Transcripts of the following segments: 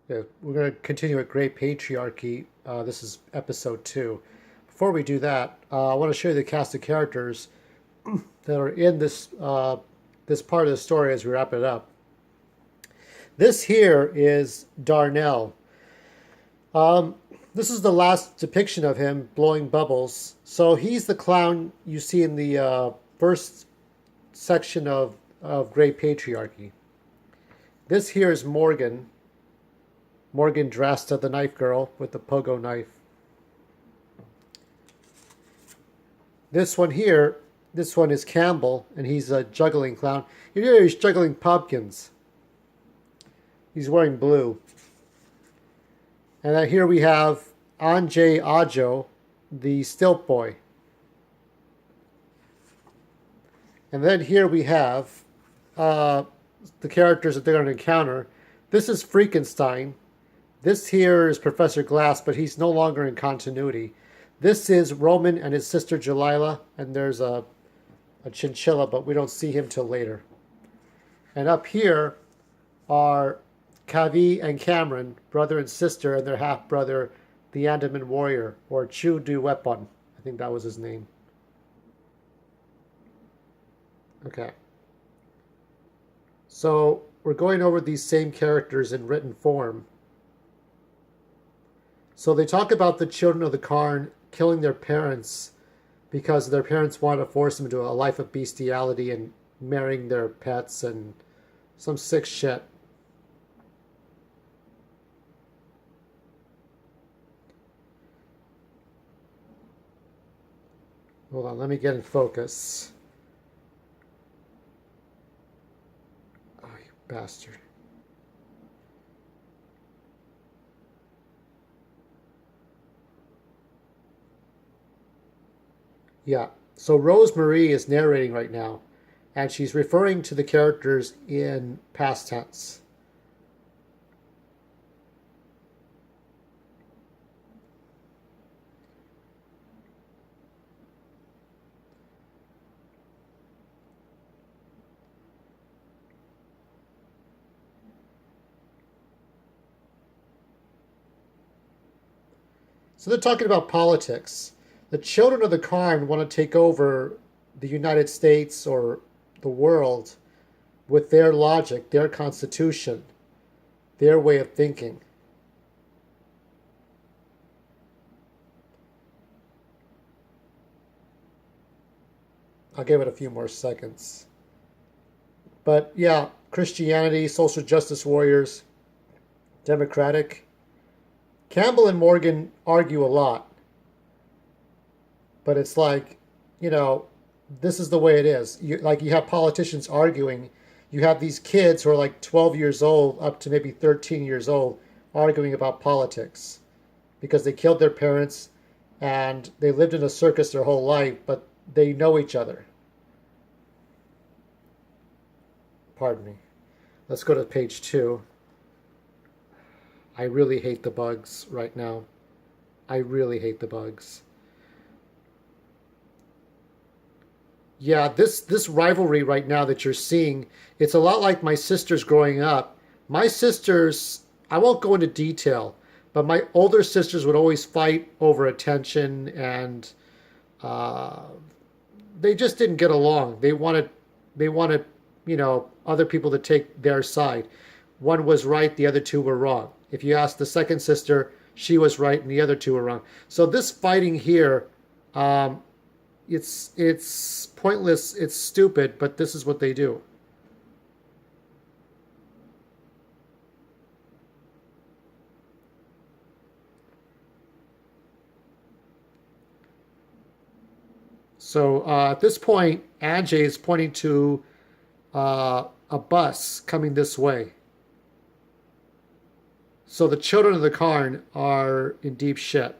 Yeah, we're going to continue with Great Patriarchy. This is episode 2. Before we do that, I want to show you the cast of characters that are in this part of the story as we wrap it up. This here is Darnell. Um, this is the last depiction of him blowing bubbles. So he's the clown you see in the first section of Great Patriarchy. This here is Morgan. Morgan dressed as the knife girl with the pogo knife. This one here, this one is Campbell, and he's a juggling clown. Here he's juggling pumpkins. He's wearing blue. And then here we have Anjay Ajo, the stilt boy. And then here we have the characters that they're going to encounter. This is Frankenstein. This here is Professor Glass, but he's no longer in continuity. This is Roman and his sister Jalila, and there's a chinchilla, but we don't see him till later. And up here are Kavi and Cameron, brother and sister, and their half-brother, the Andaman warrior, or Chu Du Weapon. I think that was his name. Okay. So we're going over these same characters in written form. So they talk about the children of the Carn killing their parents because their parents want to force them into a life of bestiality and marrying their pets and some sick shit. Hold on, let me get in focus. Oh, you bastard. Yeah, so Rosemarie is narrating right now, and she's referring to the characters in past tense. So they're talking about politics. The children of the Carn want to take over the United States or the world with their logic, their constitution, their way of thinking. I'll give it a few more seconds. But yeah, Christianity, social justice warriors, democratic. Campbell and Morgan argue a lot, but it's like, you know, this is the way it is. You have politicians arguing. You have these kids who are like 12 years old up to maybe 13 years old arguing about politics because they killed their parents and they lived in a circus their whole life, but they know each other. Pardon me. Let's go to page 2. I really hate the bugs right now. I really hate the bugs. Yeah, this rivalry right now that you're seeing, it's a lot like my sisters growing up. My sisters, I won't go into detail, but my older sisters would always fight over attention, and uh, they just didn't get along. They wanted, other people to take their side. One was right, the other two were wrong. If you ask the second sister, she was right, and the other two were wrong. So this fighting here, um, it's pointless, it's stupid, but this is what they do. So at this point, Ajay is pointing to a bus coming this way. So the children of the Karn are in deep shit.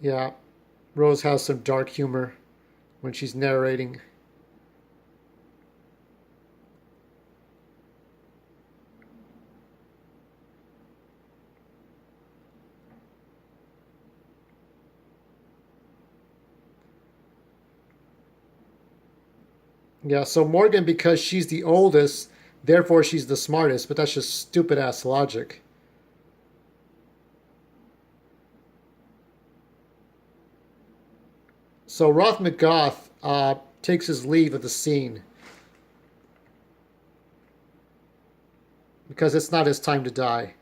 Yeah, Rose has some dark humor when she's narrating. Yeah, so Morgan, because she's the oldest, therefore she's the smartest, but that's just stupid ass logic. So Roth McGoth takes his leave of the scene because it's not his time to die.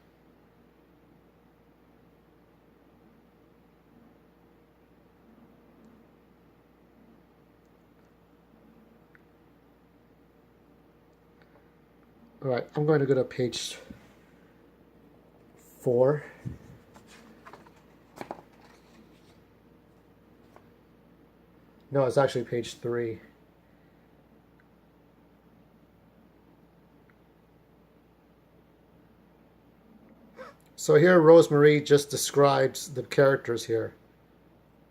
All right, I'm going to go to page 4. No, it's actually page 3. So here Rosemarie just describes the characters here.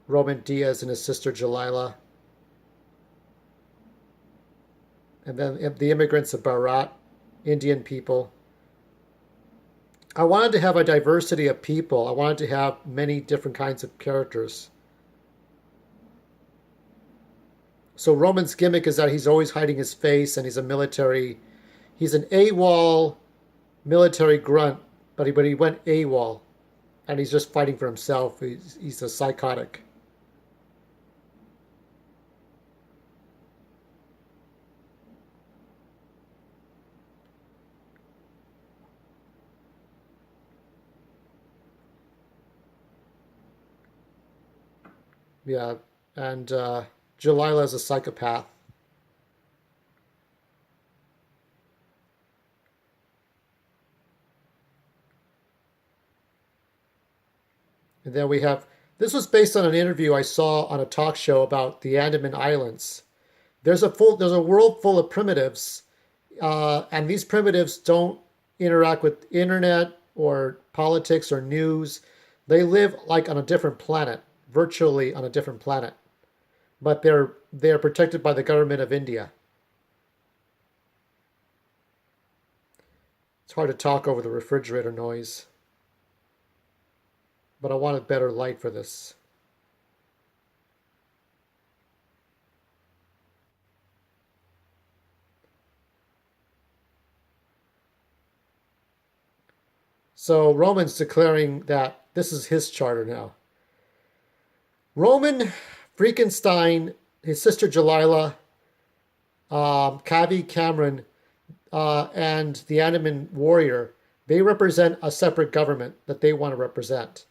Roman Diaz and his sister Jalila. And then the immigrants of Bharat, Indian people. I wanted to have a diversity of people. I wanted to have many different kinds of characters. So Roman's gimmick is that he's always hiding his face and he's an AWOL military grunt, but he went AWOL and he's just fighting for himself. He's a psychotic. Yeah, and Jalila is a psychopath. And then we have this was based on an interview I saw on a talk show about the Andaman Islands. There's a world full of primitives, and these primitives don't interact with internet or politics or news. They live like on a different planet, virtually on a different planet, but they're protected by the government of India. It's hard to talk over the refrigerator noise, but I wanted better light for this. So Roman's declaring that this is his charter now. Roman, Frankenstein, his sister Jalila, Kavi Cameron, and the Andaman warrior, they represent a separate government that they want to represent.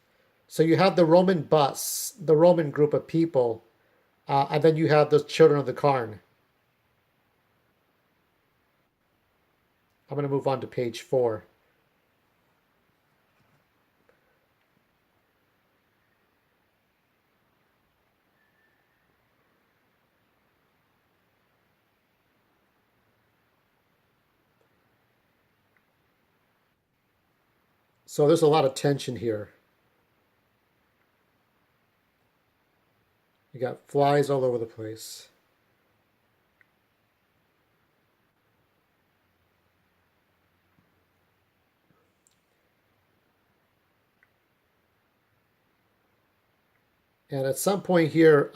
So you have the Roman bus, the Roman group of people, and then you have the children of the Carn. I'm going to move on to page 4. So there's a lot of tension here. You got flies all over the place. And at some point here,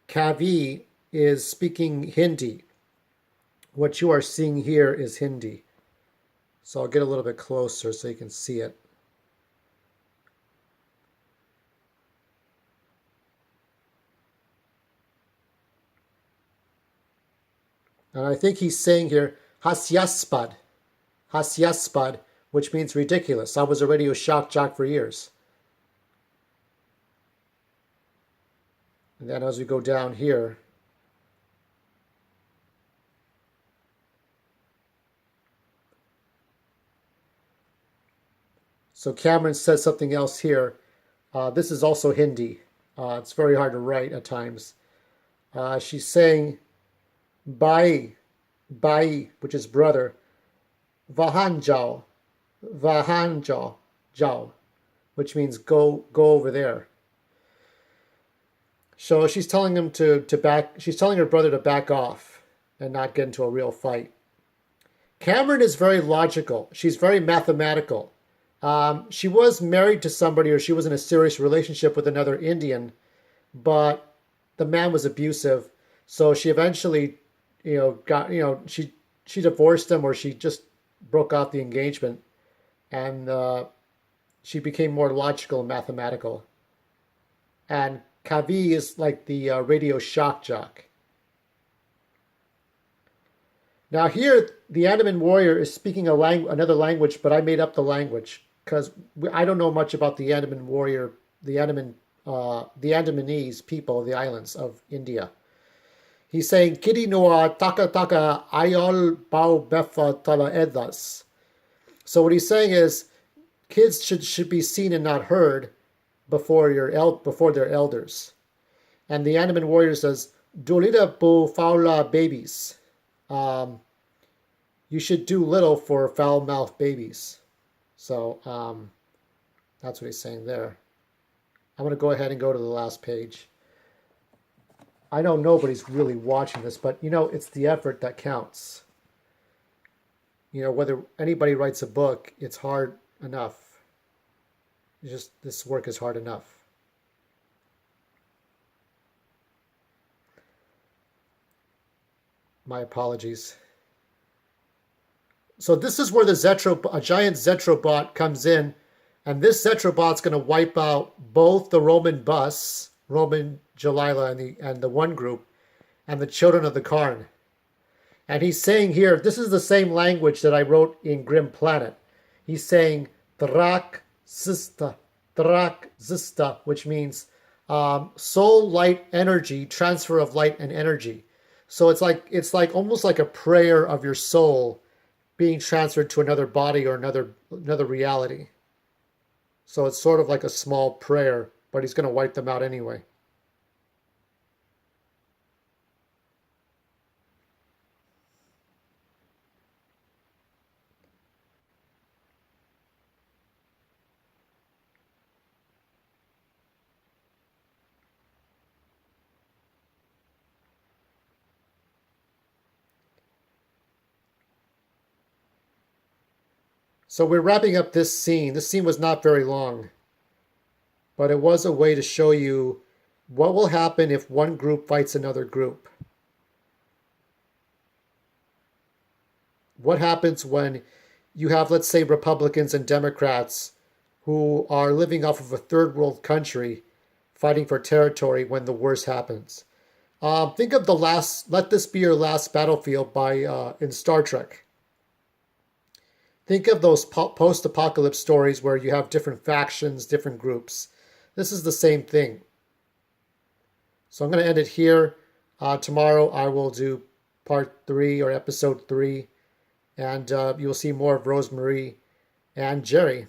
Kavi is speaking Hindi. What you are seeing here is Hindi. So I'll get a little bit closer so you can see it. And I think he's saying here, Hasyaspad, Hasyaspad, which means ridiculous. I was a radio shock jock for years. And then as we go down here, so Cameron says something else here. This is also Hindi. It's very hard to write at times. She's saying, Bai, Bai, which is brother, Vahan Jao, which means go over there. So she's telling him to back. She's telling her brother to back off and not get into a real fight. Cameron is very logical. She's very mathematical. She was married to somebody, or she was in a serious relationship with another Indian, but the man was abusive. So she eventually, she divorced him, or she just broke off the engagement, and she became more logical and mathematical. And Kavi is like the radio shock jock. Now here, the Andaman warrior is speaking another language, but I made up the language because I don't know much about the Andaman warrior, the Andamanese people of the islands of India. He's saying, "Kiri noa taka taka ayol bau befa tala edas." So what he's saying is, kids should be seen and not heard before their elders. And the Andaman warrior says, "Dolida bu faula babies." You should do little for foul-mouthed babies. So that's what he's saying there. I'm going to go ahead and go to the last page. I know nobody's really watching this, but it's the effort that counts. Whether anybody writes a book, it's hard enough. This work is hard enough. My apologies. So this is where a giant Zetrobot comes in, and this Zetrobot's going to wipe out both the Roman bus, Roman Jalila and the one group, and the children of the Carn. And he's saying here, this is the same language that I wrote in Grim Planet. He's saying Drak Zista, which means soul, light, energy, transfer of light and energy. So it's like almost like a prayer of your soul being transferred to another body or another reality. So it's sort of like a small prayer, but he's going to wipe them out anyway. So we're wrapping up this scene. This scene was not very long, but it was a way to show you what will happen if one group fights another group. What happens when you have, let's say, Republicans and Democrats who are living off of a third world country fighting for territory when the worst happens? Think of Let This Be Your Last Battlefield in Star Trek. Think of those post-apocalypse stories where you have different factions, different groups. This is the same thing. So I'm going to end it here. Tomorrow I will do part 3 or episode 3. And you will see more of Rosemarie and Gerry.